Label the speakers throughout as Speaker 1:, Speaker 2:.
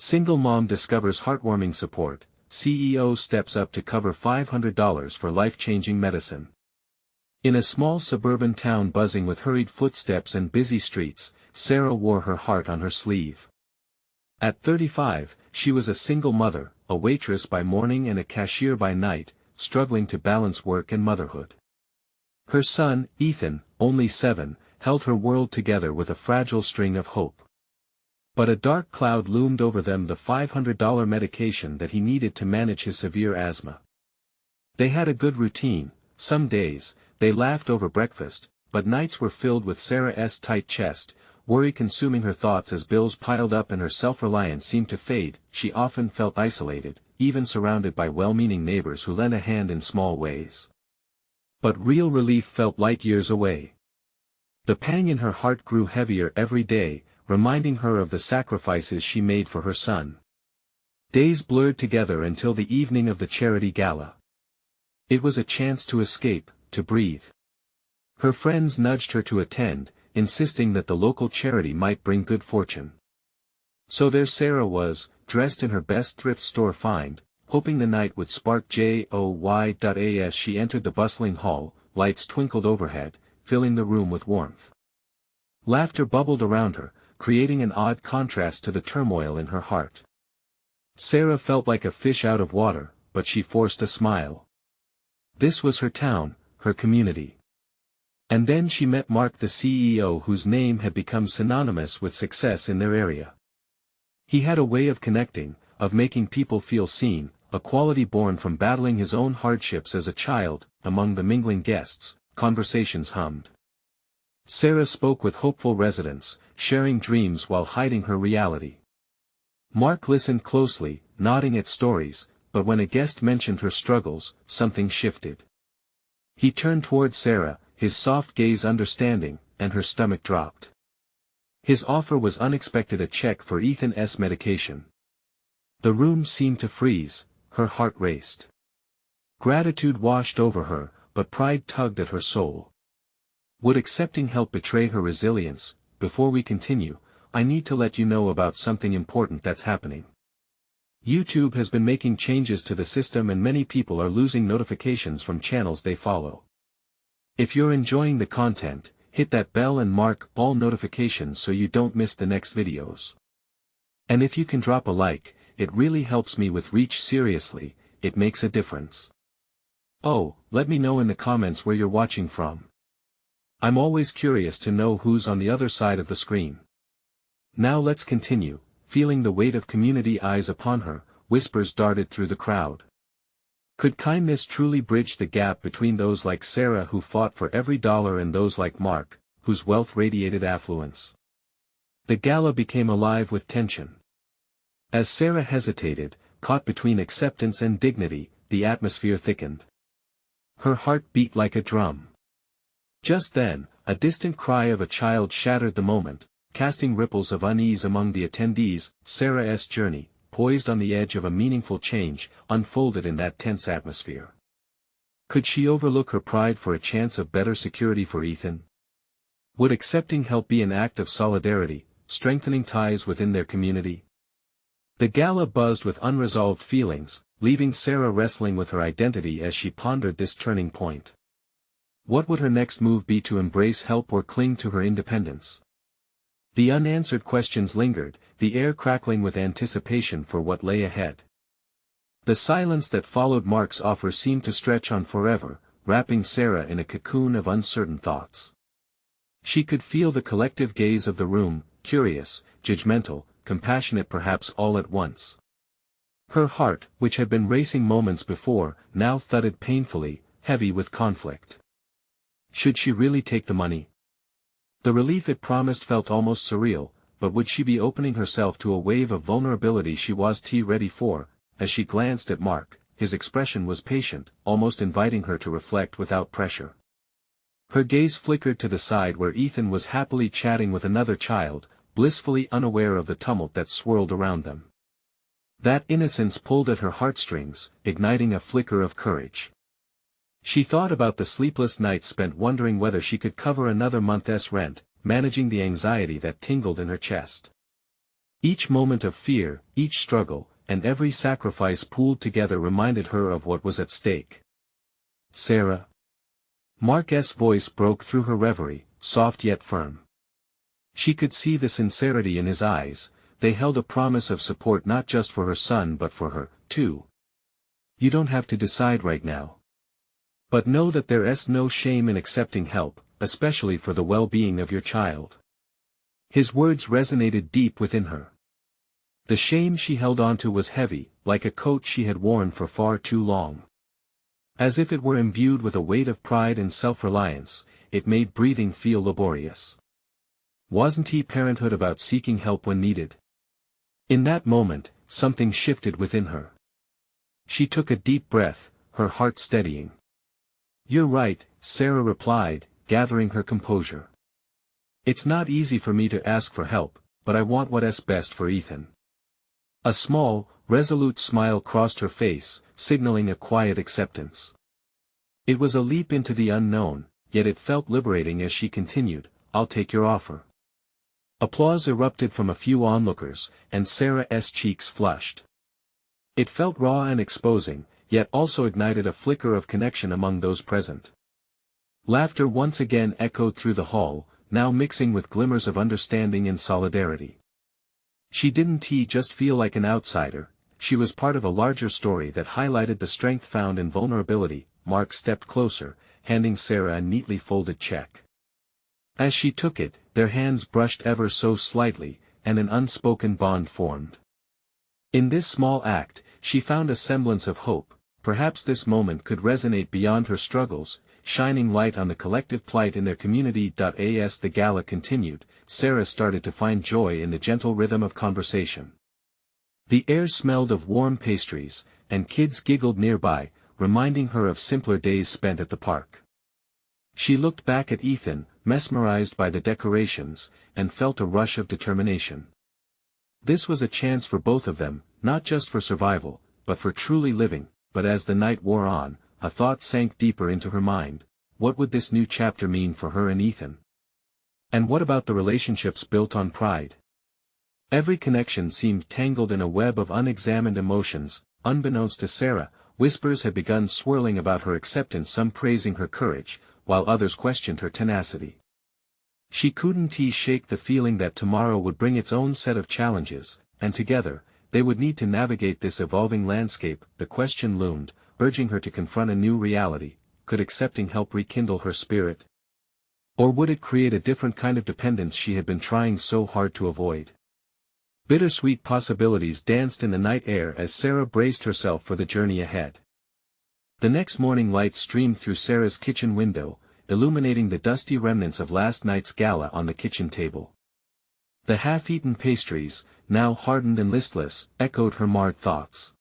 Speaker 1: Single mom discovers heartwarming support, CEO steps up to cover $500 for life-changing medicine. In a small suburban town buzzing with hurried footsteps and busy streets, Sarah wore her heart on her sleeve. At 35, she was a single mother, a waitress by morning and a cashier by night, struggling to balance work and motherhood. Her son, Ethan, only 7, held her world together with a fragile string of hope. But a dark cloud loomed over them, the $500 medication that he needed to manage his severe asthma. They had a good routine. Some days, they laughed over breakfast, but nights were filled with Sarah's tight chest, worry consuming her thoughts as bills piled up and her self-reliance seemed to fade. She often felt isolated, even surrounded by well-meaning neighbors who lent a hand in small ways. But real relief felt light years away. The pang in her heart grew heavier every day, reminding her of the sacrifices she made for her son. Days blurred together until the evening of the charity gala. It was a chance to escape, to breathe. Her friends nudged her to attend, insisting that the local charity might bring good fortune. So there Sarah was, dressed in her best thrift store find, hoping the night would spark joy. As she entered the bustling hall, lights twinkled overhead, filling the room with warmth. Laughter bubbled around her, creating an odd contrast to the turmoil in her heart. Sarah felt like a fish out of water, but she forced a smile. This was her town, her community. And then she met Mark, the CEO, whose name had become synonymous with success in their area. He had a way of connecting, of making people feel seen, a quality born from battling his own hardships as a child. Among the mingling guests, conversations hummed. Sarah spoke with hopeful residents, sharing dreams while hiding her reality. Mark listened closely, nodding at stories, but when a guest mentioned her struggles, something shifted. He turned toward Sarah, his soft gaze understanding, and her stomach dropped. His offer was unexpected, a check for Ethan's medication. The room seemed to freeze, her heart raced. Gratitude washed over her, but pride tugged at her soul. Would accepting help betray her resilience? Before we continue, I need to let you know about something important that's happening. YouTube has been making changes to the system and many people are losing notifications from channels they follow. If you're enjoying the content, hit that bell and mark all notifications so you don't miss the next videos. And if you can drop a like, it really helps me with reach. Seriously, it makes a difference. Oh, let me know in the comments where you're watching from. I'm always curious to know who's on the other side of the screen. Now let's continue. Feeling the weight of community eyes upon her, whispers darted through the crowd. Could kindness truly bridge the gap between those like Sarah who fought for every dollar and those like Mark, whose wealth radiated affluence? The gala became alive with tension. As Sarah hesitated, caught between acceptance and dignity, the atmosphere thickened. Her heart beat like a drum. Just then, a distant cry of a child shattered the moment, casting ripples of unease among the attendees. Sarah's journey, poised on the edge of a meaningful change, unfolded in that tense atmosphere. Could she overlook her pride for a chance of better security for Ethan? Would accepting help be an act of solidarity, strengthening ties within their community? The gala buzzed with unresolved feelings, leaving Sarah wrestling with her identity as she pondered this turning point. What would her next move be, to embrace help or cling to her independence? The unanswered questions lingered, the air crackling with anticipation for what lay ahead. The silence that followed Mark's offer seemed to stretch on forever, wrapping Sarah in a cocoon of uncertain thoughts. She could feel the collective gaze of the room, curious, judgmental, compassionate, perhaps all at once. Her heart, which had been racing moments before, now thudded painfully, heavy with conflict. Should she really take the money? The relief it promised felt almost surreal, but would she be opening herself to a wave of vulnerability she was ready for? As she glanced at Mark, his expression was patient, almost inviting her to reflect without pressure. Her gaze flickered to the side where Ethan was happily chatting with another child, blissfully unaware of the tumult that swirled around them. That innocence pulled at her heartstrings, igniting a flicker of courage. She thought about the sleepless nights spent wondering whether she could cover another month's rent, managing the anxiety that tingled in her chest. Each moment of fear, each struggle, and every sacrifice pooled together reminded her of what was at stake. "Sarah." Mark's voice broke through her reverie, soft yet firm. She could see the sincerity in his eyes. They held a promise of support not just for her son but for her, too. "You don't have to decide right now. But know that there's no shame in accepting help, especially for the well-being of your child." His words resonated deep within her. The shame she held onto was heavy, like a coat she had worn for far too long. As if it were imbued with a weight of pride and self-reliance, it made breathing feel laborious. Wasn't parenthood about seeking help when needed? In that moment, something shifted within her. She took a deep breath, her heart steadying. "You're right," Sarah replied, gathering her composure. "It's not easy for me to ask for help, but I want what's best for Ethan." A small, resolute smile crossed her face, signaling a quiet acceptance. It was a leap into the unknown, yet it felt liberating as she continued, "I'll take your offer." Applause erupted from a few onlookers, and Sarah's cheeks flushed. It felt raw and exposing, yet also ignited a flicker of connection among those present. Laughter once again echoed through the hall, now mixing with glimmers of understanding and solidarity. She didn't just feel like an outsider, she was part of a larger story that highlighted the strength found in vulnerability. Mark stepped closer, handing Sarah a neatly folded check. As she took it, their hands brushed ever so slightly, and an unspoken bond formed. In this small act, she found a semblance of hope. Perhaps this moment could resonate beyond her struggles, shining light on the collective plight in their community. As the gala continued, Sarah started to find joy in the gentle rhythm of conversation. The air smelled of warm pastries, and kids giggled nearby, reminding her of simpler days spent at the park. She looked back at Ethan, mesmerized by the decorations, and felt a rush of determination. This was a chance for both of them, not just for survival, but for truly living. But as the night wore on, a thought sank deeper into her mind. What would this new chapter mean for her and Ethan? And what about the relationships built on pride? Every connection seemed tangled in a web of unexamined emotions. Unbeknownst to Sarah, whispers had begun swirling about her acceptance, some praising her courage, while others questioned her tenacity. She couldn't shake the feeling that tomorrow would bring its own set of challenges, and together, they would need to navigate this evolving landscape. The question loomed, urging her to confront a new reality. Could accepting help rekindle her spirit? Or would it create a different kind of dependence she had been trying so hard to avoid? Bittersweet possibilities danced in the night air as Sarah braced herself for the journey ahead. The next morning light streamed through Sarah's kitchen window, illuminating the dusty remnants of last night's gala on the kitchen table. The half-eaten pastries, now hardened and listless, echoed her marred thoughts.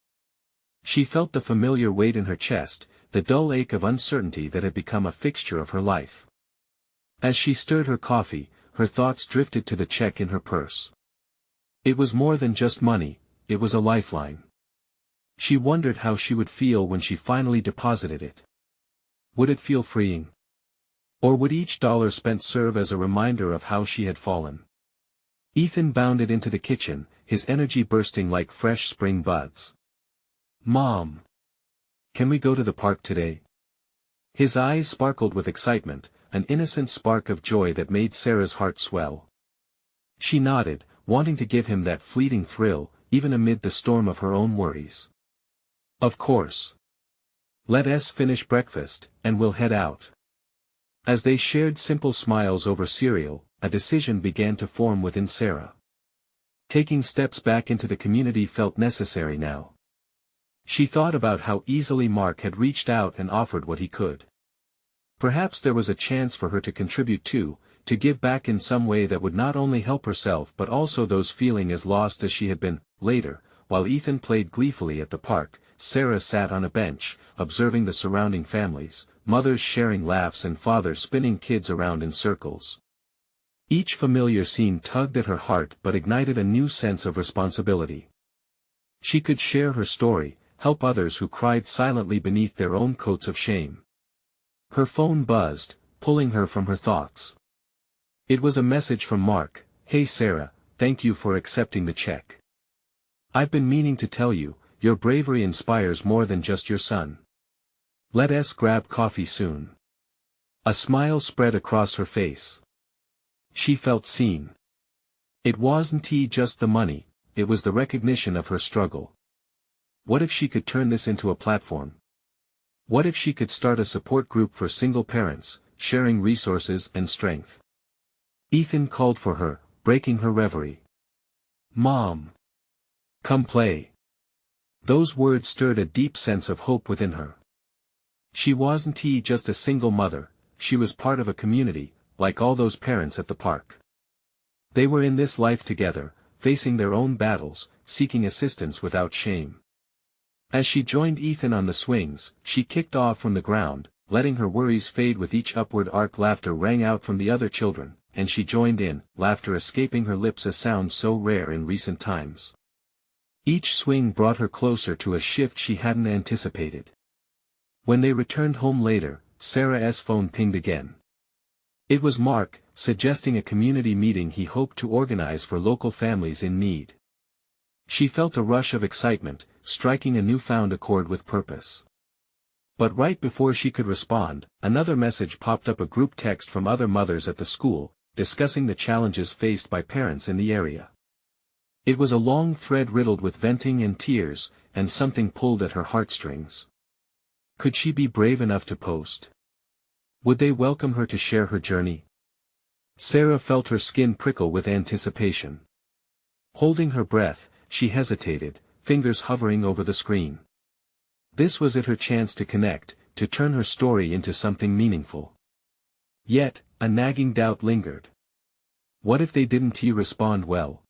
Speaker 1: She felt the familiar weight in her chest, the dull ache of uncertainty that had become a fixture of her life. As she stirred her coffee, her thoughts drifted to the check in her purse. It was more than just money, it was a lifeline. She wondered how she would feel when she finally deposited it. Would it feel freeing? Or would each dollar spent serve as a reminder of how she had fallen? Ethan bounded into the kitchen, his energy bursting like fresh spring buds. "Mom! Can we go to the park today?" His eyes sparkled with excitement, an innocent spark of joy that made Sarah's heart swell. She nodded, wanting to give him that fleeting thrill, even amid the storm of her own worries. "Of course. Let's finish breakfast, and we'll head out." As they shared simple smiles over cereal, a decision began to form within Sarah. Taking steps back into the community felt necessary now. She thought about how easily Mark had reached out and offered what he could. Perhaps there was a chance for her to contribute too, to give back in some way that would not only help herself but also those feeling as lost as she had been. Later, while Ethan played gleefully at the park, Sarah sat on a bench, observing the surrounding families, mothers sharing laughs and fathers spinning kids around in circles. Each familiar scene tugged at her heart but ignited a new sense of responsibility. She could share her story, help others who cried silently beneath their own coats of shame. Her phone buzzed, pulling her from her thoughts. It was a message from Mark. "Hey Sarah, thank you for accepting the check. I've been meaning to tell you, your bravery inspires more than just your son. Let us grab coffee soon. A smile spread across her face. She felt seen. It wasn't just the money, it was the recognition of her struggle. What if she could turn this into a platform? What if she could start a support group for single parents, sharing resources and strength? Ethan called for her, breaking her reverie. Mom! Come play. Those words stirred a deep sense of hope within her. She wasn't just a single mother, she was part of a community, like all those parents at the park. They were in this life together, facing their own battles, seeking assistance without shame. As she joined Ethan on the swings, she kicked off from the ground, letting her worries fade with each upward arc. Laughter rang out from the other children, and she joined in, laughter escaping her lips, a sound so rare in recent times. Each swing brought her closer to a shift she hadn't anticipated. When they returned home later, Sarah's phone pinged again. It was Mark, suggesting a community meeting he hoped to organize for local families in need. She felt a rush of excitement, striking a newfound accord with purpose. But right before she could respond, another message popped up, a group text from other mothers at the school, discussing the challenges faced by parents in the area. It was a long thread riddled with venting and tears, and something pulled at her heartstrings. Could she be brave enough to post? Would they welcome her to share her journey? Sarah felt her skin prickle with anticipation. Holding her breath, she hesitated, fingers hovering over the screen. This was it, her chance to connect, to turn her story into something meaningful. Yet, a nagging doubt lingered. What if they didn't respond well?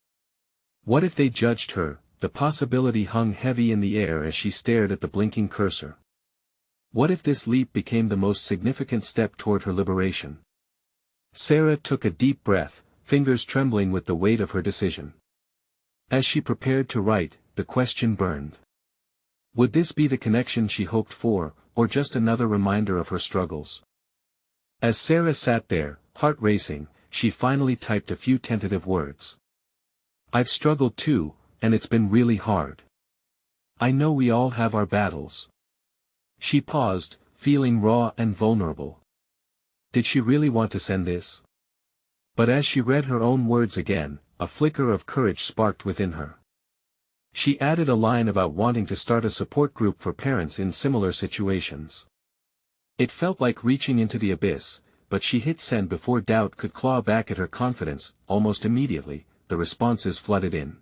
Speaker 1: What if they judged her? The possibility hung heavy in the air as she stared at the blinking cursor. What if this leap became the most significant step toward her liberation? Sarah took a deep breath, fingers trembling with the weight of her decision. As she prepared to write, the question burned. Would this be the connection she hoped for, or just another reminder of her struggles? As Sarah sat there, heart racing, she finally typed a few tentative words. I've struggled too, and it's been really hard. I know we all have our battles. She paused, feeling raw and vulnerable. Did she really want to send this? But as she read her own words again, a flicker of courage sparked within her. She added a line about wanting to start a support group for parents in similar situations. It felt like reaching into the abyss, but she hit send before doubt could claw back at her confidence. Almost immediately, the responses flooded in.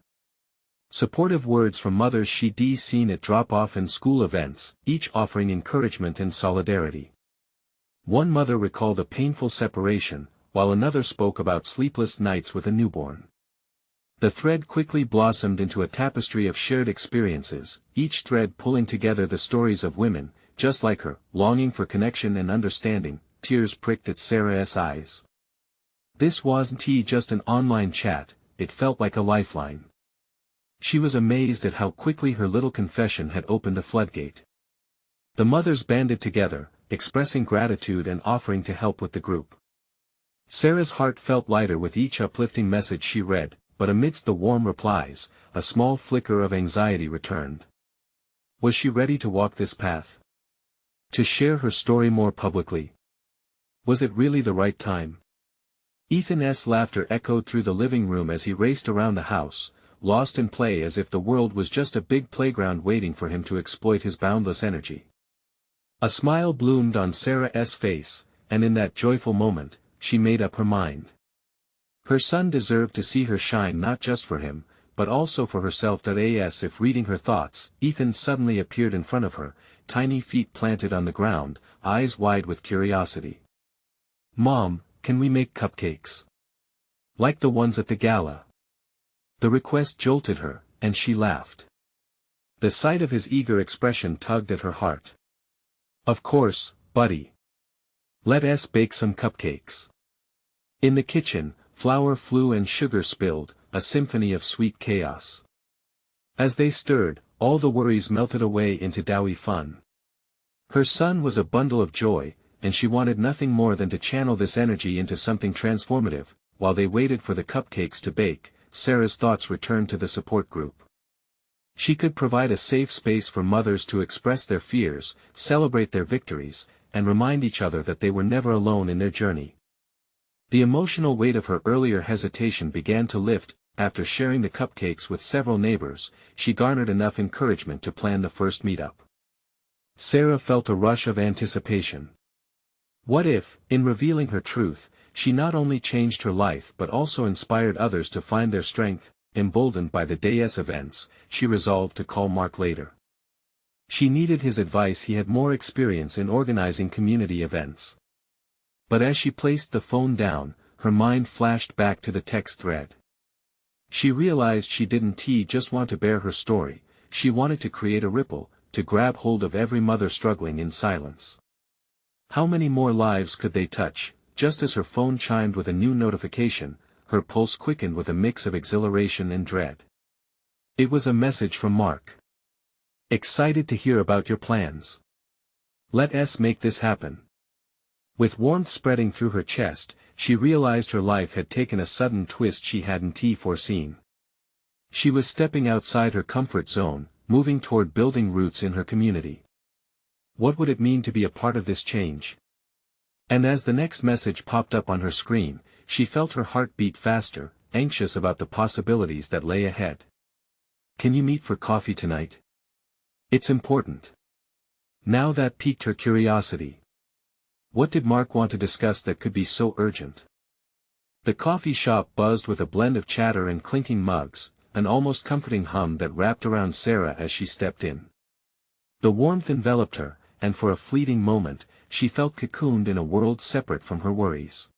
Speaker 1: Supportive words from mothers she'd seen at drop-off and school events, each offering encouragement and solidarity. One mother recalled a painful separation, while another spoke about sleepless nights with a newborn. The thread quickly blossomed into a tapestry of shared experiences, each thread pulling together the stories of women, just like her, longing for connection and understanding. Tears pricked at Sarah's eyes. This wasn't just an online chat, it felt like a lifeline. She was amazed at how quickly her little confession had opened a floodgate. The mothers banded together, expressing gratitude and offering to help with the group. Sarah's heart felt lighter with each uplifting message she read, but amidst the warm replies, a small flicker of anxiety returned. Was she ready to walk this path? To share her story more publicly? Was it really the right time? Ethan's laughter echoed through the living room as he raced around the house, lost in play as if the world was just a big playground waiting for him to exploit his boundless energy. A smile bloomed on Sarah's face, and in that joyful moment, she made up her mind. Her son deserved to see her shine, not just for him, but also for herself. As if reading her thoughts, Ethan suddenly appeared in front of her, tiny feet planted on the ground, eyes wide with curiosity. Mom, can we make cupcakes? Like the ones at the gala? The request jolted her, and she laughed. The sight of his eager expression tugged at her heart. Of course, buddy. Let us bake some cupcakes. In the kitchen, flour flew and sugar spilled, a symphony of sweet chaos. As they stirred, all the worries melted away into doughy fun. Her son was a bundle of joy, and she wanted nothing more than to channel this energy into something transformative. While they waited for the cupcakes to bake, Sarah's thoughts returned to the support group. She could provide a safe space for mothers to express their fears, celebrate their victories, and remind each other that they were never alone in their journey. The emotional weight of her earlier hesitation began to lift. After sharing the cupcakes with several neighbors, she garnered enough encouragement to plan the first meetup. Sarah felt a rush of anticipation. What if, in revealing her truth, she not only changed her life but also inspired others to find their strength? Emboldened by the day's events, she resolved to call Mark later. She needed his advice. He had more experience in organizing community events. But as she placed the phone down, her mind flashed back to the text thread. She realized she didn't just want to bear her story, she wanted to create a ripple, to grab hold of every mother struggling in silence. How many more lives could they touch? Just as her phone chimed with a new notification, her pulse quickened with a mix of exhilaration and dread. It was a message from Mark. Excited to hear about your plans. Let's make this happen. With warmth spreading through her chest, she realized her life had taken a sudden twist she hadn't foreseen. She was stepping outside her comfort zone, moving toward building roots in her community. What would it mean to be a part of this change? And as the next message popped up on her screen, she felt her heart beat faster, anxious about the possibilities that lay ahead. Can you meet for coffee tonight? It's important. Now that piqued her curiosity. What did Mark want to discuss that could be so urgent? The coffee shop buzzed with a blend of chatter and clinking mugs, an almost comforting hum that wrapped around Sarah as she stepped in. The warmth enveloped her, and for a fleeting moment, she felt cocooned in a world separate from her worries.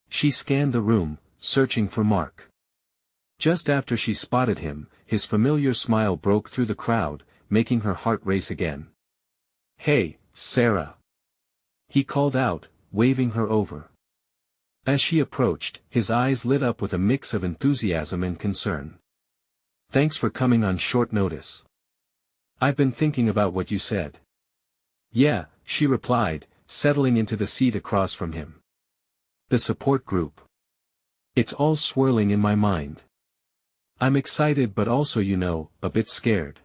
Speaker 1: She scanned the room, searching for Mark. Just after she spotted him, his familiar smile broke through the crowd, making her heart race again. "Hey, Sarah!" he called out, waving her over. As she approached, his eyes lit up with a mix of enthusiasm and concern. "Thanks for coming on short notice. I've been thinking about what you said." "Yeah," she replied, settling into the seat across from him. "The support group. It's all swirling in my mind. I'm excited but also, a bit scared."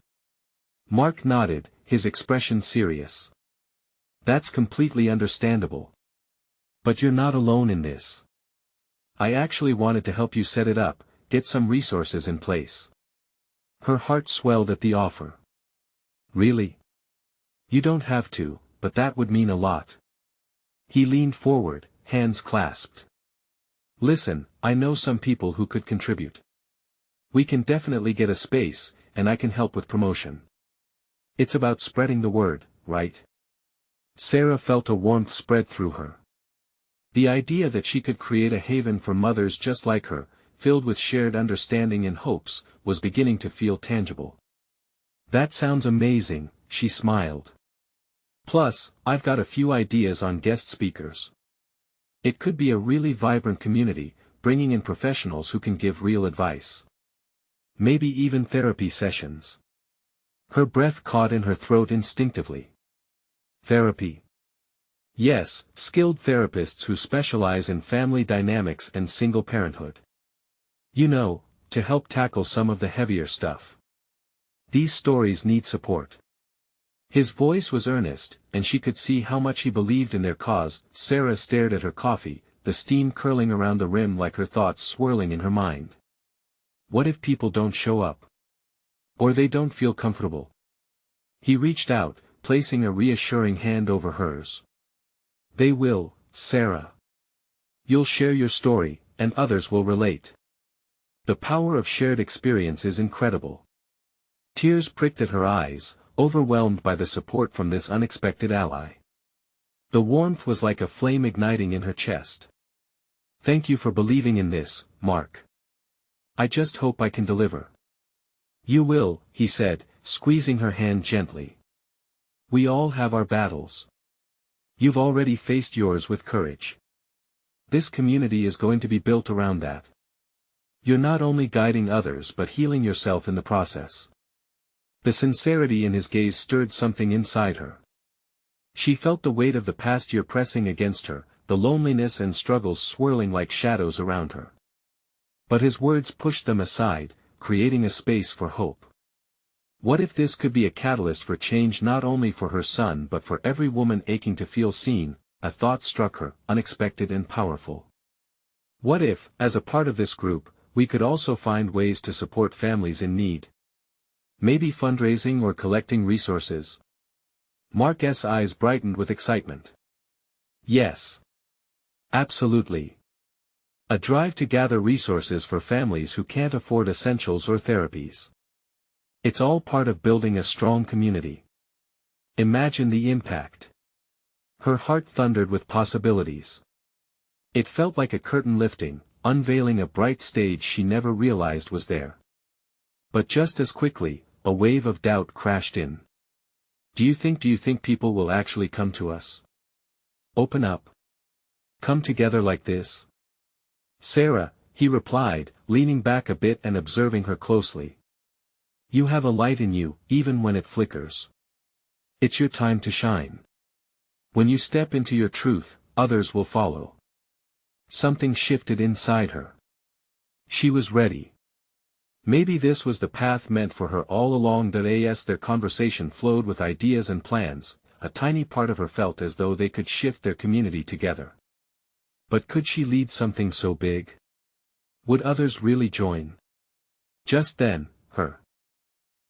Speaker 1: Mark nodded, his expression serious. "That's completely understandable. But you're not alone in this. I actually wanted to help you set it up, get some resources in place." Her heart swelled at the offer. "Really? You don't have to, but that would mean a lot." He leaned forward, hands clasped. "Listen, I know some people who could contribute. We can definitely get a space, and I can help with promotion. It's about spreading the word, right?" Sarah felt a warmth spread through her. The idea that she could create a haven for mothers just like her, filled with shared understanding and hopes, was beginning to feel tangible. "That sounds amazing," she smiled. "Plus, I've got a few ideas on guest speakers. It could be a really vibrant community, bringing in professionals who can give real advice. Maybe even therapy sessions." Her breath caught in her throat instinctively. Therapy. Yes, skilled therapists who specialize in family dynamics and single parenthood. To help tackle some of the heavier stuff. These stories need support. His voice was earnest, and she could see how much he believed in their cause. Sarah stared at her coffee, the steam curling around the rim like her thoughts swirling in her mind. What if people don't show up? Or they don't feel comfortable? He reached out, placing a reassuring hand over hers. "They will, Sarah. You'll share your story, and others will relate. The power of shared experience is incredible." Tears pricked at her eyes, overwhelmed by the support from this unexpected ally. The warmth was like a flame igniting in her chest. "Thank you for believing in this, Mark. I just hope I can deliver." "You will," he said, squeezing her hand gently. "We all have our battles. You've already faced yours with courage. This community is going to be built around that. You're not only guiding others but healing yourself in the process." The sincerity in his gaze stirred something inside her. She felt the weight of the past year pressing against her, the loneliness and struggles swirling like shadows around her. But his words pushed them aside, creating a space for hope. What if this could be a catalyst for change not only for her son but for every woman aching to feel seen? A thought struck her, unexpected and powerful. What if, as a part of this group, we could also find ways to support families in need? Maybe fundraising or collecting resources? Mark's eyes brightened with excitement. Yes. Absolutely. A drive to gather resources for families who can't afford essentials or therapies. It's all part of building a strong community. Imagine the impact. Her heart thundered with possibilities. It felt like a curtain lifting, unveiling a bright stage she never realized was there. But just as quickly, a wave of doubt crashed in. Do you think people will actually come to us? Open up? Come together like this? Sarah, he replied, leaning back a bit and observing her closely. You have a light in you, even when it flickers. It's your time to shine. When you step into your truth, others will follow. Something shifted inside her. She was ready. Maybe this was the path meant for her all along. As their conversation flowed with ideas and plans, a tiny part of her felt as though they could shift their community together. But could she lead something so big? Would others really join? Just then, her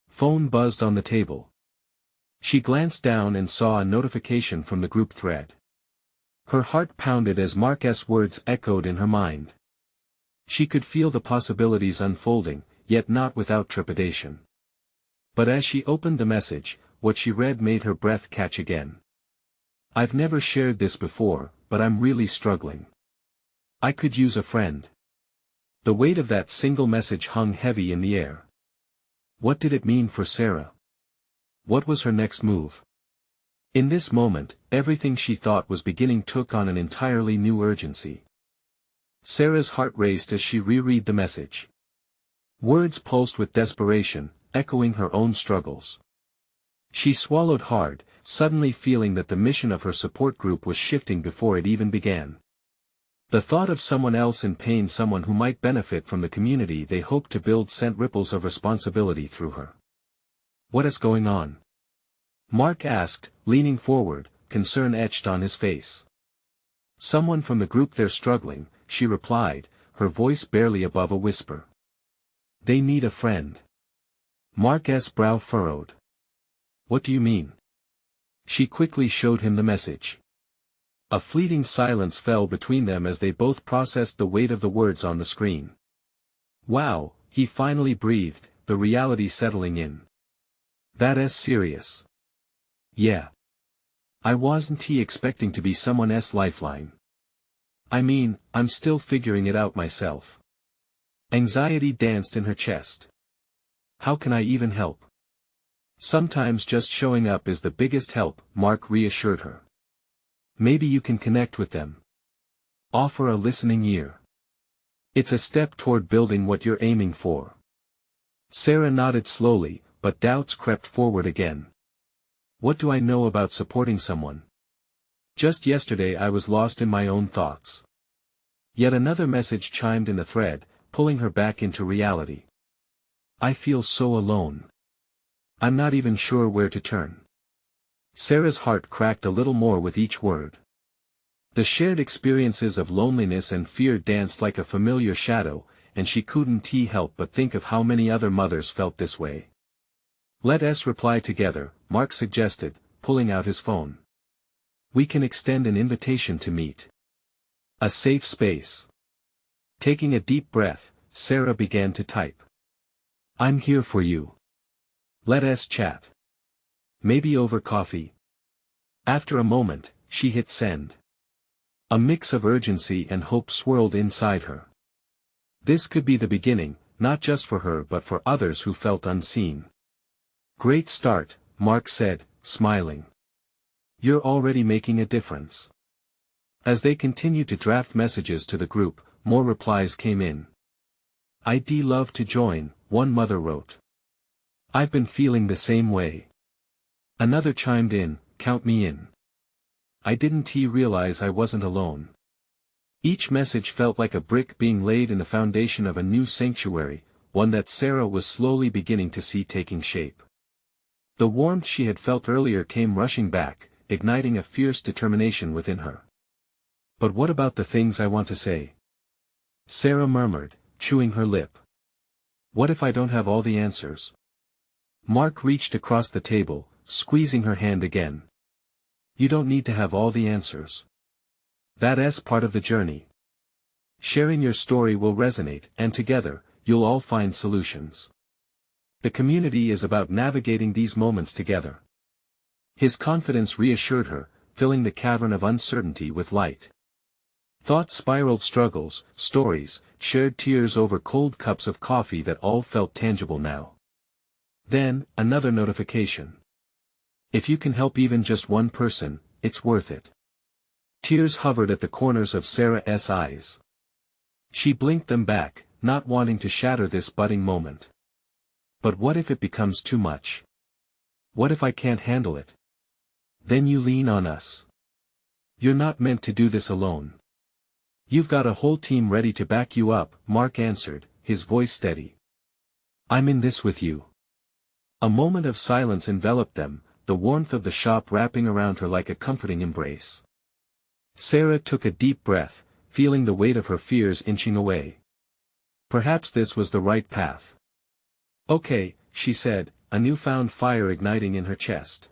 Speaker 1: phone buzzed on the table. She glanced down and saw a notification from the group thread. Her heart pounded as Mark's words echoed in her mind. She could feel the possibilities unfolding, yet not without trepidation. But as she opened the message, what she read made her breath catch again. I've never shared this before, but I'm really struggling. I could use a friend. The weight of that single message hung heavy in the air. What did it mean for Sarah? What was her next move? In this moment, everything she thought was beginning took on an entirely new urgency. Sarah's heart raced as she reread the message. Words pulsed with desperation, echoing her own struggles. She swallowed hard, suddenly feeling that the mission of her support group was shifting before it even began. The thought of someone else in pain, someone who might benefit from the community they hoped to build, sent ripples of responsibility through her. What is going on? Mark asked, leaning forward, concern etched on his face. Someone from the group, they're struggling, she replied, her voice barely above a whisper. They need a friend. Mark's brow furrowed. What do you mean? She quickly showed him the message. A fleeting silence fell between them as they both processed the weight of the words on the screen. Wow, he finally breathed, the reality settling in. That's serious. Yeah. I wasn't expecting to be someone's lifeline. I mean, I'm still figuring it out myself. Anxiety danced in her chest. How can I even help? Sometimes just showing up is the biggest help, Mark reassured her. Maybe you can connect with them. Offer a listening ear. It's a step toward building what you're aiming for. Sarah nodded slowly, but doubts crept forward again. What do I know about supporting someone? Just yesterday I was lost in my own thoughts. Yet another message chimed in the thread, pulling her back into reality. I feel so alone. I'm not even sure where to turn. Sarah's heart cracked a little more with each word. The shared experiences of loneliness and fear danced like a familiar shadow, and she couldn't help but think of how many other mothers felt this way. Let us reply together, Mark suggested, pulling out his phone. We can extend an invitation to meet. A safe space. Taking a deep breath, Sarah began to type. I'm here for you. Let us chat. Maybe over coffee. After a moment, she hit send. A mix of urgency and hope swirled inside her. This could be the beginning, not just for her but for others who felt unseen. Great start, Mark said, smiling. You're already making a difference. As they continued to draft messages to the group, more replies came in. I'd love to join, one mother wrote. I've been feeling the same way. Another chimed in, count me in. I didn't realize I wasn't alone. Each message felt like a brick being laid in the foundation of a new sanctuary, one that Sarah was slowly beginning to see taking shape. The warmth she had felt earlier came rushing back, igniting a fierce determination within her. "But what about the things I want to say?" Sarah murmured, chewing her lip. "What if I don't have all the answers?" Mark reached across the table, squeezing her hand again. "You don't need to have all the answers. That's part of the journey. Sharing your story will resonate, and together, you'll all find solutions. The community is about navigating these moments together." His confidence reassured her, filling the cavern of uncertainty with light. Thoughts spiraled, struggles, stories, shared tears over cold cups of coffee that all felt tangible now. Then, another notification. "If you can help even just one person, it's worth it." Tears hovered at the corners of Sarah's eyes. She blinked them back, not wanting to shatter this budding moment. "But what if it becomes too much? What if I can't handle it?" "Then you lean on us. You're not meant to do this alone. You've got a whole team ready to back you up," Mark answered, his voice steady. "I'm in this with you." A moment of silence enveloped them, the warmth of the shop wrapping around her like a comforting embrace. Sarah took a deep breath, feeling the weight of her fears inching away. Perhaps this was the right path. "Okay," she said, a newfound fire igniting in her chest.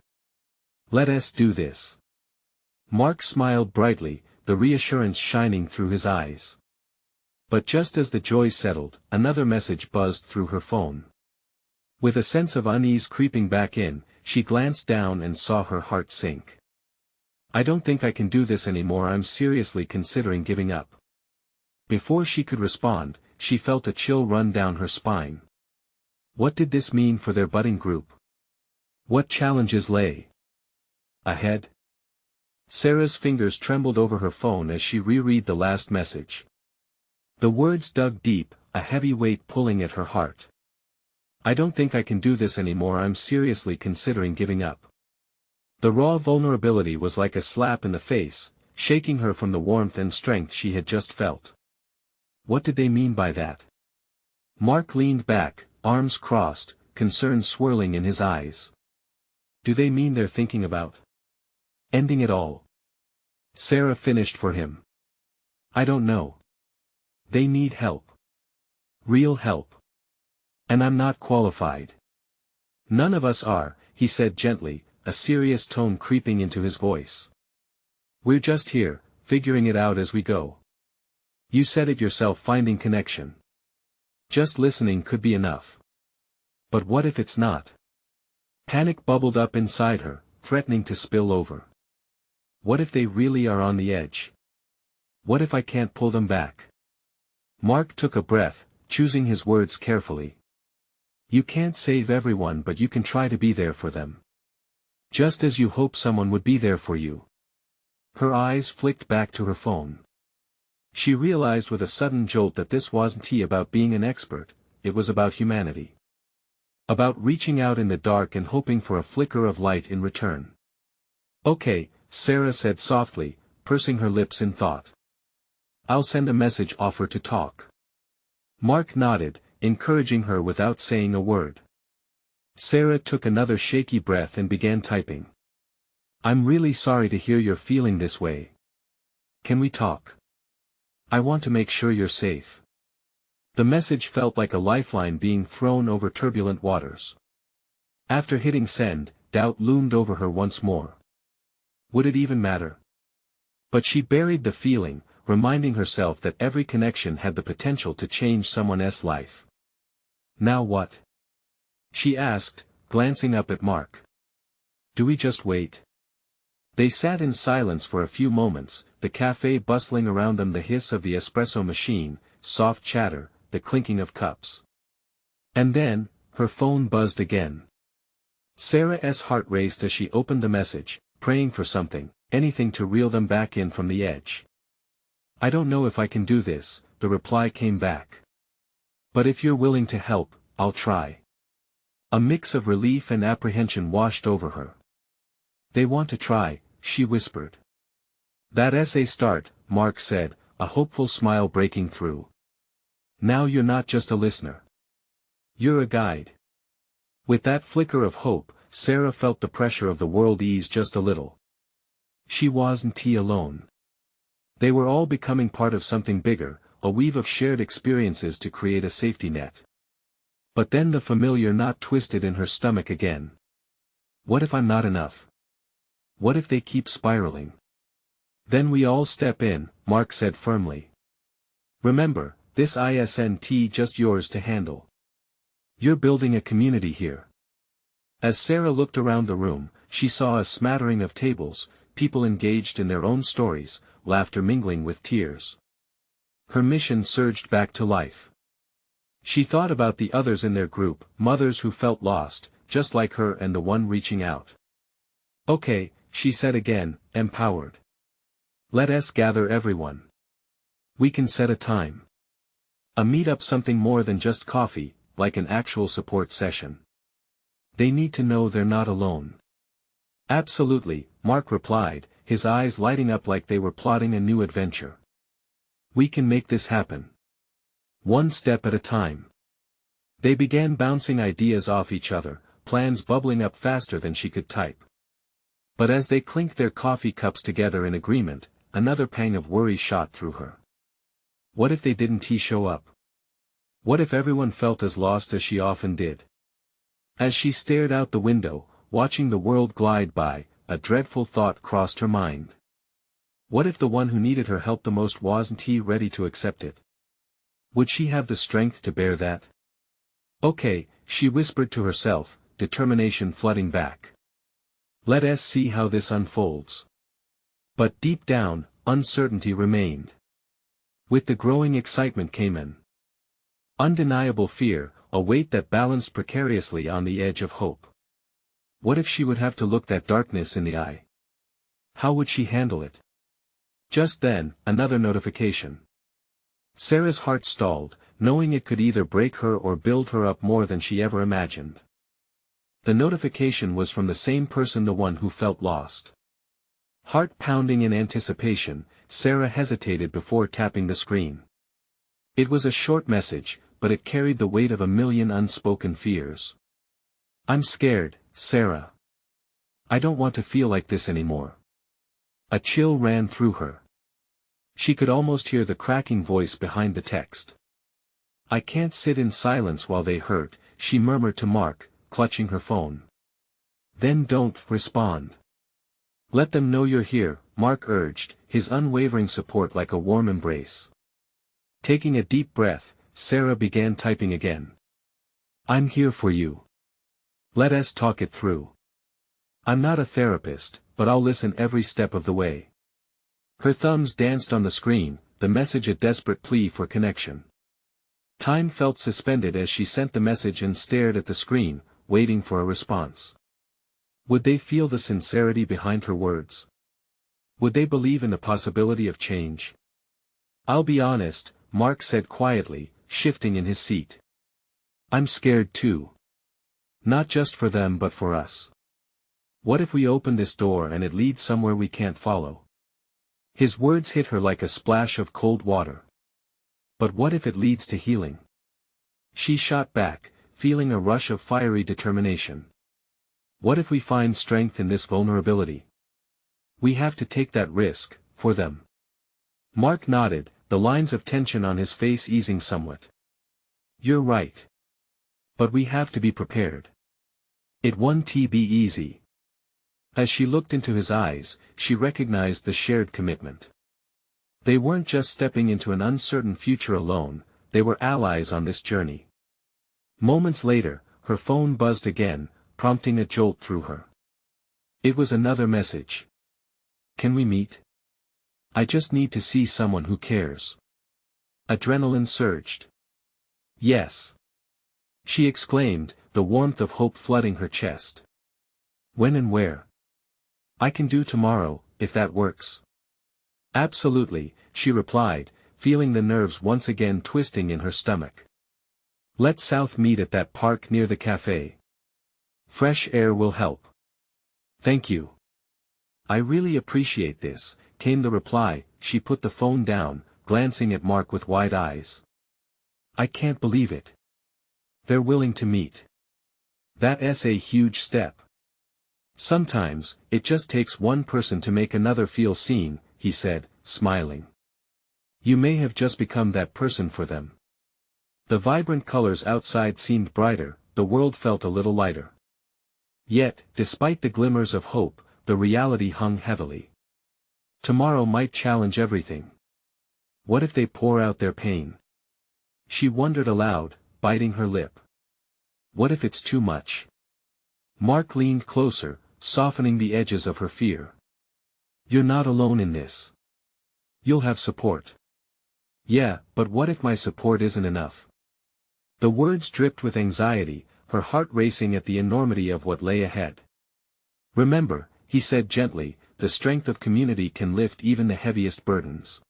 Speaker 1: "Let us do this." Mark smiled brightly, the reassurance shining through his eyes. But just as the joy settled, another message buzzed through her phone. With a sense of unease creeping back in, she glanced down and saw her heart sink. "I don't think I can do this anymore. I'm seriously considering giving up." Before she could respond, she felt a chill run down her spine. What did this mean for their budding group? What challenges lay ahead? Sarah's fingers trembled over her phone as she reread the last message. The words dug deep, a heavy weight pulling at her heart. "I don't think I can do this anymore. I'm seriously considering giving up." The raw vulnerability was like a slap in the face, shaking her from the warmth and strength she had just felt. What did they mean by that? Mark leaned back, arms crossed, concern swirling in his eyes. Do they mean they're thinking about ending it all? Sarah finished for him. "I don't know. They need help. Real help. And I'm not qualified." "None of us are," he said gently, a serious tone creeping into his voice. "We're just here, figuring it out as we go. You said it yourself, finding connection. Just listening could be enough. But what if it's not?" Panic bubbled up inside her, threatening to spill over. What if they really are on the edge? What if I can't pull them back? Mark took a breath, choosing his words carefully. "You can't save everyone, but you can try to be there for them. Just as you hope someone would be there for you." Her eyes flicked back to her phone. She realized with a sudden jolt that this wasn't about being an expert, it was about humanity. About reaching out in the dark and hoping for a flicker of light in return. "Okay," Sarah said softly, pursing her lips in thought. "I'll send a message, offer to talk." Mark nodded, encouraging her without saying a word. Sarah took another shaky breath and began typing. "I'm really sorry to hear you're feeling this way. Can we talk? I want to make sure you're safe." The message felt like a lifeline being thrown over turbulent waters. After hitting send, doubt loomed over her once more. Would it even matter? But she buried the feeling, reminding herself that every connection had the potential to change someone's life. "Now what?" she asked, glancing up at Mark. "Do we just wait?" They sat in silence for a few moments, the cafe bustling around them, the hiss of the espresso machine, soft chatter, the clinking of cups. And then, her phone buzzed again. Sarah's heart raced as she opened the message, praying for something, anything to reel them back in from the edge. "I don't know if I can do this," the reply came back. "But if you're willing to help, I'll try." A mix of relief and apprehension washed over her. "They want to try," she whispered. "That's a start," Mark said, a hopeful smile breaking through. Now you're not just a listener. You're a guide. With that flicker of hope, Sarah felt the pressure of the world ease just a little. She wasn't alone. They were all becoming part of something bigger, a weave of shared experiences to create a safety net. But then the familiar knot twisted in her stomach again. What if I'm not enough? What if they keep spiraling? Then we all step in, Mark said firmly. Remember, this isn't just yours to handle. You're building a community here. As Sarah looked around the room, she saw a smattering of tables, people engaged in their own stories, laughter mingling with tears. Her mission surged back to life. She thought about the others in their group, mothers who felt lost, just like her, and the one reaching out. Okay, she said again, empowered. Let us gather everyone. We can set a time. A meetup, something more than just coffee, like an actual support session. They need to know they're not alone. Absolutely, Mark replied, his eyes lighting up like they were plotting a new adventure. We can make this happen. One step at a time. They began bouncing ideas off each other, plans bubbling up faster than she could type. But as they clinked their coffee cups together in agreement, another pang of worry shot through her. What if they didn't show up? What if everyone felt as lost as she often did? As she stared out the window, watching the world glide by, a dreadful thought crossed her mind. What if the one who needed her help the most wasn't ready to accept it? Would she have the strength to bear that? Okay, she whispered to herself, determination flooding back. Let us see how this unfolds. But deep down, uncertainty remained. With the growing excitement came an undeniable fear, a weight that balanced precariously on the edge of hope. What if she would have to look that darkness in the eye? How would she handle it? Just then, another notification. Sarah's heart stalled, knowing it could either break her or build her up more than she ever imagined. The notification was from the same person, the one who felt lost. Heart pounding in anticipation, Sarah hesitated before tapping the screen. It was a short message, but it carried the weight of a million unspoken fears. I'm scared, Sarah. I don't want to feel like this anymore. A chill ran through her. She could almost hear the cracking voice behind the text. I can't sit in silence while they hurt, she murmured to Mark, clutching her phone. Then don't respond. Let them know you're here, Mark urged, his unwavering support like a warm embrace. Taking a deep breath, Sarah began typing again. I'm here for you. Let us talk it through. I'm not a therapist, but I'll listen every step of the way. Her thumbs danced on the screen, the message a desperate plea for connection. Time felt suspended as she sent the message and stared at the screen, waiting for a response. Would they feel the sincerity behind her words? Would they believe in the possibility of change? I'll be honest, Mark said quietly, shifting in his seat. I'm scared too. Not just for them but for us. What if we open this door and it leads somewhere we can't follow? His words hit her like a splash of cold water. But what if it leads to healing? She shot back, feeling a rush of fiery determination. What if we find strength in this vulnerability? We have to take that risk, for them. Mark nodded, the lines of tension on his face easing somewhat. You're right. But we have to be prepared. It won't be easy. As she looked into his eyes, she recognized the shared commitment. They weren't just stepping into an uncertain future alone, they were allies on this journey. Moments later, her phone buzzed again, prompting a jolt through her. It was another message. Can we meet? I just need to see someone who cares. Adrenaline surged. Yes. She exclaimed, the warmth of hope flooding her chest. When and where? I can do tomorrow, if that works. Absolutely, she replied, feeling the nerves once again twisting in her stomach. Let's South meet at that park near the cafe. Fresh air will help. Thank you. I really appreciate this, came the reply. She put the phone down, glancing at Mark with wide eyes. I can't believe it. They're willing to meet. That's a huge step. Sometimes, it just takes one person to make another feel seen, he said, smiling. You may have just become that person for them. The vibrant colors outside seemed brighter, the world felt a little lighter. Yet, despite the glimmers of hope, the reality hung heavily. Tomorrow might challenge everything. What if they pour out their pain? She wondered aloud, biting her lip. What if it's too much? Mark leaned closer, softening the edges of her fear. You're not alone in this. You'll have support. Yeah, but what if my support isn't enough? The words dripped with anxiety, her heart racing at the enormity of what lay ahead. Remember, he said gently, the strength of community can lift even the heaviest burdens.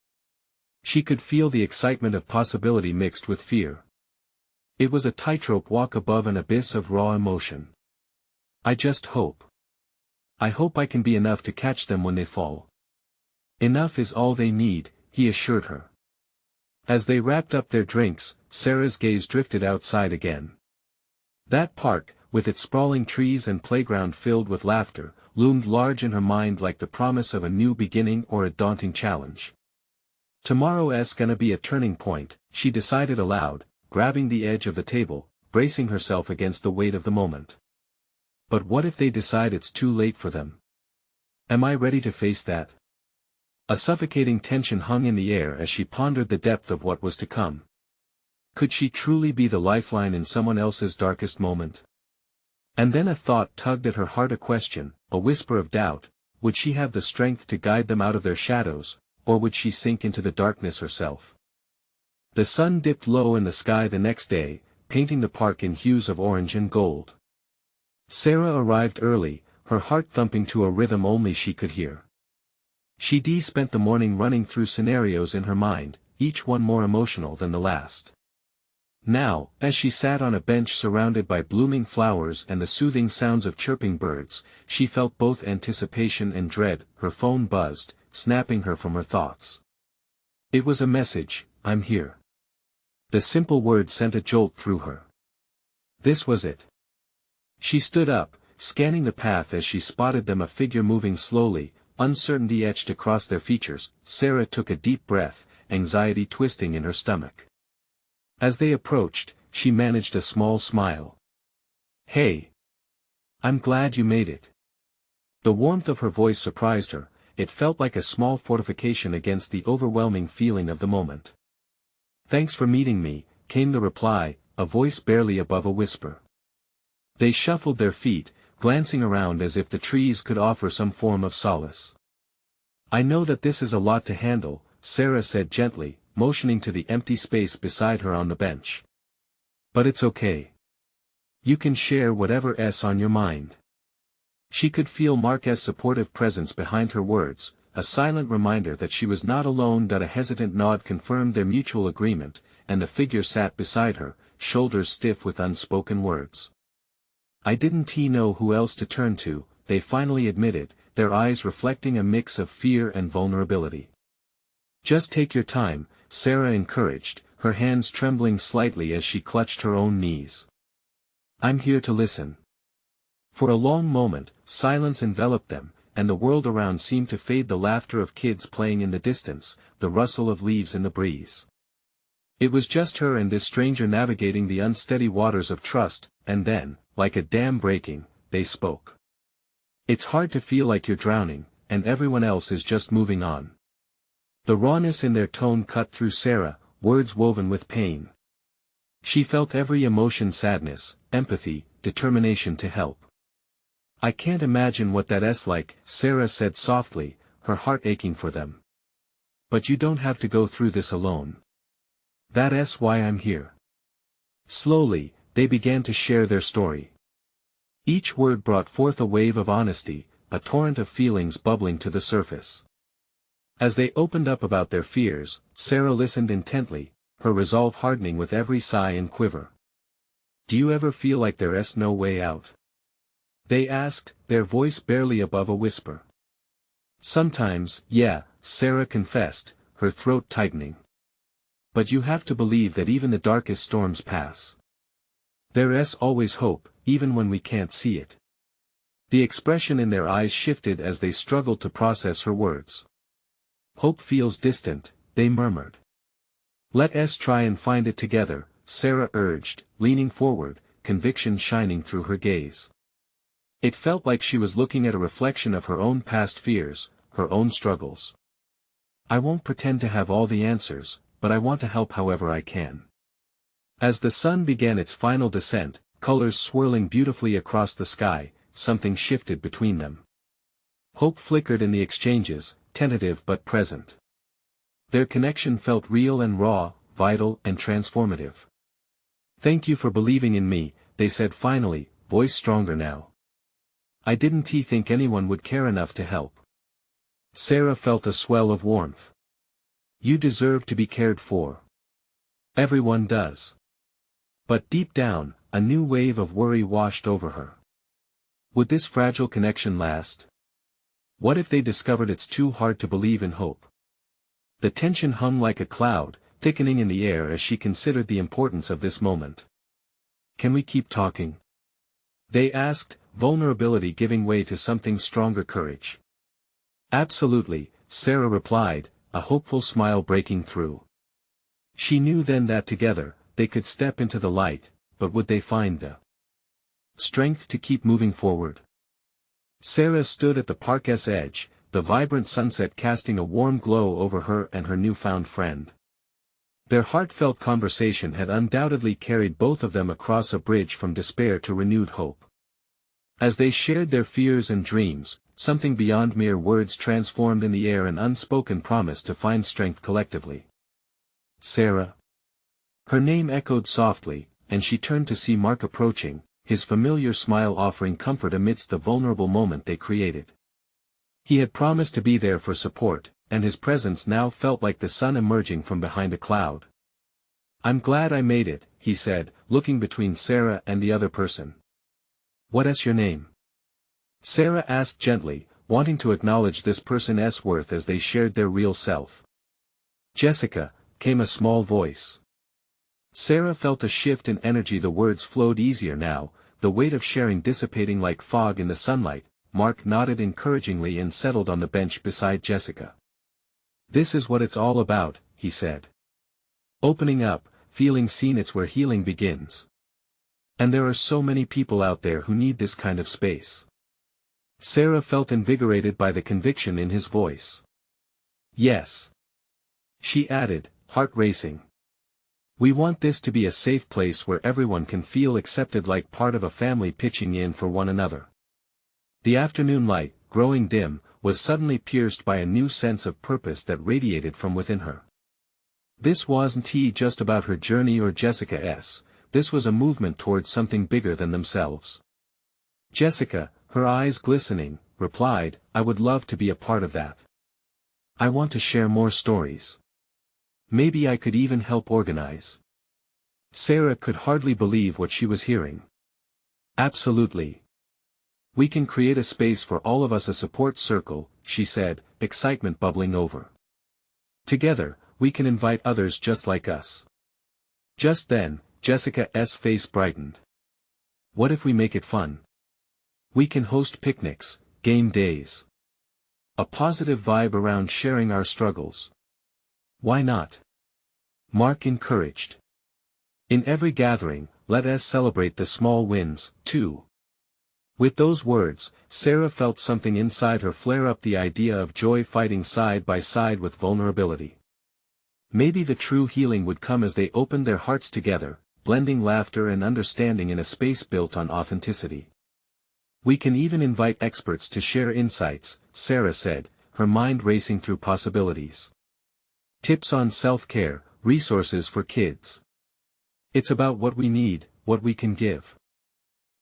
Speaker 1: She could feel the excitement of possibility mixed with fear. It was a tightrope walk above an abyss of raw emotion. I just hope. I hope I can be enough to catch them when they fall. Enough is all they need, he assured her. As they wrapped up their drinks, Sarah's gaze drifted outside again. That park, with its sprawling trees and playground filled with laughter, loomed large in her mind like the promise of a new beginning or a daunting challenge. Tomorrow's gonna be a turning point, she decided aloud, grabbing the edge of the table, bracing herself against the weight of the moment. But what if they decide it's too late for them? Am I ready to face that? A suffocating tension hung in the air as she pondered the depth of what was to come. Could she truly be the lifeline in someone else's darkest moment? And then a thought tugged at her heart, a question, a whisper of doubt: would she have the strength to guide them out of their shadows, or would she sink into the darkness herself? The sun dipped low in the sky the next day, painting the park in hues of orange and gold. Sarah arrived early, her heart thumping to a rhythm only she could hear. She spent the morning running through scenarios in her mind, each one more emotional than the last. Now, as she sat on a bench surrounded by blooming flowers and the soothing sounds of chirping birds, she felt both anticipation and dread. Her phone buzzed, snapping her from her thoughts. It was a message, "I'm here." The simple word sent a jolt through her. This was it. She stood up, scanning the path as she spotted them, a figure moving slowly, uncertainty etched across their features. Sarah took a deep breath, anxiety twisting in her stomach. As they approached, she managed a small smile. "Hey. I'm glad you made it." The warmth of her voice surprised her, it felt like a small fortification against the overwhelming feeling of the moment. "Thanks for meeting me," came the reply, a voice barely above a whisper. They shuffled their feet, glancing around as if the trees could offer some form of solace. "I know that this is a lot to handle," Sarah said gently, motioning to the empty space beside her on the bench. "But it's okay. You can share whatever's on your mind." She could feel Mark's supportive presence behind her words, a silent reminder that she was not alone. A hesitant nod confirmed their mutual agreement, and the figure sat beside her, shoulders stiff with unspoken words. "I didn't know who else to turn to," they finally admitted, their eyes reflecting a mix of fear and vulnerability. "Just take your time," Sarah encouraged, her hands trembling slightly as she clutched her own knees. "I'm here to listen." For a long moment, silence enveloped them, and the world around seemed to fade. The laughter of kids playing in the distance, the rustle of leaves in the breeze. It was just her and this stranger navigating the unsteady waters of trust, and then, like a dam breaking, they spoke. "It's hard to feel like you're drowning, and everyone else is just moving on." The rawness in their tone cut through Sarah, words woven with pain. She felt every emotion: sadness, empathy, determination to help. "I can't imagine what that's like," Sarah said softly, her heart aching for them. "But you don't have to go through this alone. That's why I'm here." Slowly, they began to share their story. Each word brought forth a wave of honesty, a torrent of feelings bubbling to the surface. As they opened up about their fears, Sarah listened intently, her resolve hardening with every sigh and quiver. "Do you ever feel like there's no way out?" they asked, their voice barely above a whisper. "Sometimes, yeah," Sarah confessed, her throat tightening. But you have to believe that even the darkest storms pass. There's always hope, even when we can't see it. The expression in their eyes shifted as they struggled to process her words. Hope feels distant, they murmured. Let us try and find it together, Sarah urged, leaning forward, conviction shining through her gaze. It felt like she was looking at a reflection of her own past fears, her own struggles. I won't pretend to have all the answers, but I want to help however I can. As the sun began its final descent, colors swirling beautifully across the sky, something shifted between them. Hope flickered in the exchanges, tentative but present. Their connection felt real and raw, vital and transformative. Thank you for believing in me, they said finally, voice stronger now. I didn't think anyone would care enough to help. Sarah felt a swell of warmth. You deserve to be cared for. Everyone does. But deep down, a new wave of worry washed over her. Would this fragile connection last? What if they discovered it's too hard to believe in hope? The tension hung like a cloud, thickening in the air as she considered the importance of this moment. Can we keep talking? They asked, vulnerability giving way to something stronger, courage. Absolutely, Sarah replied, a hopeful smile breaking through. She knew then that together, they could step into the light, but would they find the strength to keep moving forward? Sarah stood at the park's edge, the vibrant sunset casting a warm glow over her and her newfound friend. Their heartfelt conversation had undoubtedly carried both of them across a bridge from despair to renewed hope. As they shared their fears and dreams, something beyond mere words transformed in the air, an unspoken promise to find strength collectively. Sarah. Her name echoed softly, and she turned to see Mark approaching, his familiar smile offering comfort amidst the vulnerable moment they created. He had promised to be there for support, and his presence now felt like the sun emerging from behind a cloud. I'm glad I made it, he said, looking between Sarah and the other person. What's your name? Sarah asked gently, wanting to acknowledge this person's worth as they shared their real self. Jessica, came a small voice. Sarah felt a shift in energy, the words flowed easier now, the weight of sharing dissipating like fog in the sunlight. Mark nodded encouragingly and settled on the bench beside Jessica. This is what it's all about, he said. Opening up, feeling seen, it's where healing begins. And there are so many people out there who need this kind of space. Sarah felt invigorated by the conviction in his voice. Yes. She added, heart racing. We want this to be a safe place where everyone can feel accepted, like part of a family pitching in for one another. The afternoon light, growing dim, was suddenly pierced by a new sense of purpose that radiated from within her. This wasn't just about her journey or Jessica's, this was a movement towards something bigger than themselves. Jessica, her eyes glistening, replied, I would love to be a part of that. I want to share more stories. Maybe I could even help organize. Sarah could hardly believe what she was hearing. Absolutely. We can create a space for all of us, a support circle, she said, excitement bubbling over. Together, we can invite others just like us. Just then, Jessica's face brightened. What if we make it fun? We can host picnics, game days. A positive vibe around sharing our struggles. Why not? Mark encouraged. In every gathering, let us celebrate the small wins, too. With those words, Sarah felt something inside her flare up, the idea of joy fighting side by side with vulnerability. Maybe the true healing would come as they opened their hearts together, blending laughter and understanding in a space built on authenticity. We can even invite experts to share insights, Sarah said, her mind racing through possibilities. Tips on self-care, resources for kids. It's about what we need, what we can give.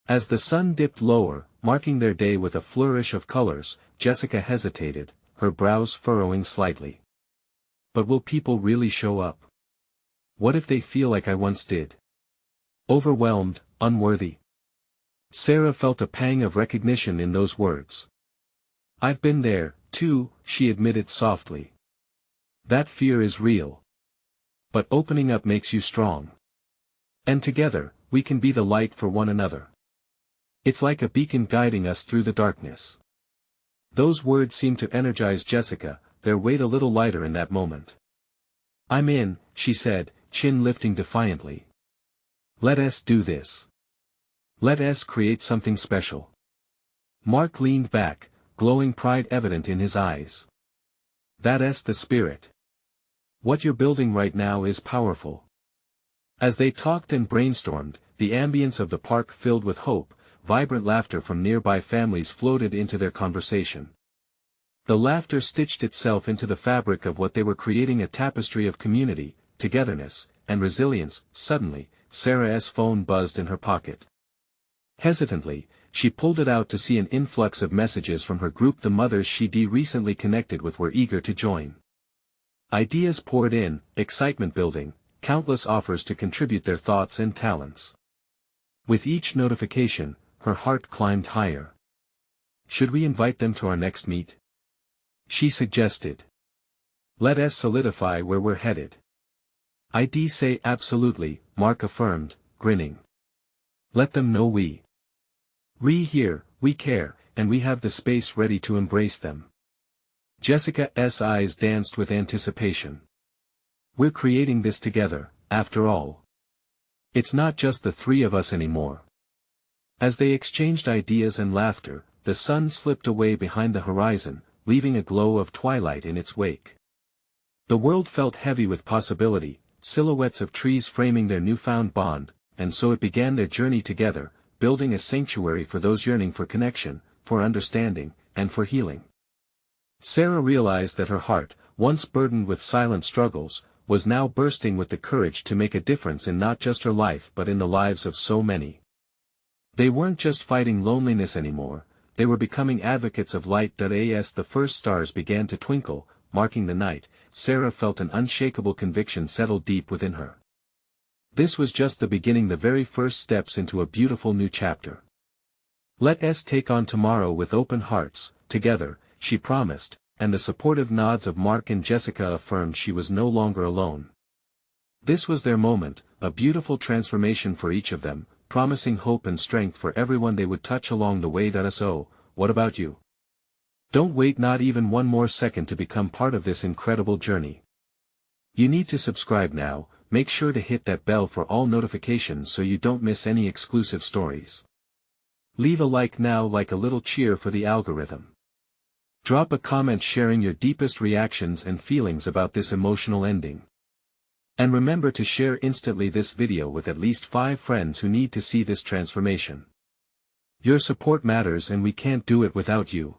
Speaker 1: As the sun dipped lower, marking their day with a flourish of colors, Jessica hesitated, her brows furrowing slightly. But will people really show up? What if they feel like I once did? Overwhelmed, unworthy. Sarah felt a pang of recognition in those words. I've been there, too, she admitted softly. That fear is real. but opening up makes you strong. And together, we can be the light for one another. It's like a beacon guiding us through the darkness. Those words seemed to energize Jessica, their weight a little lighter in that moment. "I'm in," she said, chin lifting defiantly. "Let us do this. Let us create something special." Mark leaned back, glowing pride evident in his eyes. "That's the spirit. What you're building right now is powerful." As they talked and brainstormed, the ambience of the park filled with hope, vibrant laughter from nearby families floated into their conversation. The laughter stitched itself into the fabric of what they were creating, a tapestry of community, togetherness, and resilience. Suddenly, Sarah's phone buzzed in her pocket. Hesitantly, she pulled it out to see an influx of messages from her group. The mothers she'd recently connected with were eager to join. Ideas poured in, excitement building, countless offers to contribute their thoughts and talents. With each notification, her heart climbed higher. "Should we invite them to our next meet?" she suggested. "Let us solidify where we're headed." "I'd say absolutely," Mark affirmed, grinning. "Let them know we here, we care, and we have the space ready to embrace them." Jessica's eyes danced with anticipation. "We're creating this together, after all. It's not just the three of us anymore." As they exchanged ideas and laughter, the sun slipped away behind the horizon, leaving a glow of twilight in its wake. The world felt heavy with possibility, silhouettes of trees framing their newfound bond, and so it began their journey together, building a sanctuary for those yearning for connection, for understanding, and for healing. Sarah realized that her heart, once burdened with silent struggles, was now bursting with the courage to make a difference in not just her life but in the lives of so many. They weren't just fighting loneliness anymore, they were becoming advocates of light. As the first stars began to twinkle, marking the night, Sarah felt an unshakable conviction settle deep within her. This was just the beginning, the very first steps into a beautiful new chapter. "Let us take on tomorrow with open hearts, together," she promised, and the supportive nods of Mark and Jessica affirmed she was no longer alone. This was their moment, a beautiful transformation for each of them, promising hope and strength for everyone they would touch along the way. So, what about you? Don't wait not even one more second to become part of this incredible journey. You need to subscribe now. Make sure to hit that bell for all notifications so you don't miss any exclusive stories. Leave a like now, like a little cheer for the algorithm. Drop a comment sharing your deepest reactions and feelings about this emotional ending. And remember to share instantly this video with at least 5 friends who need to see this transformation. Your support matters and we can't do it without you.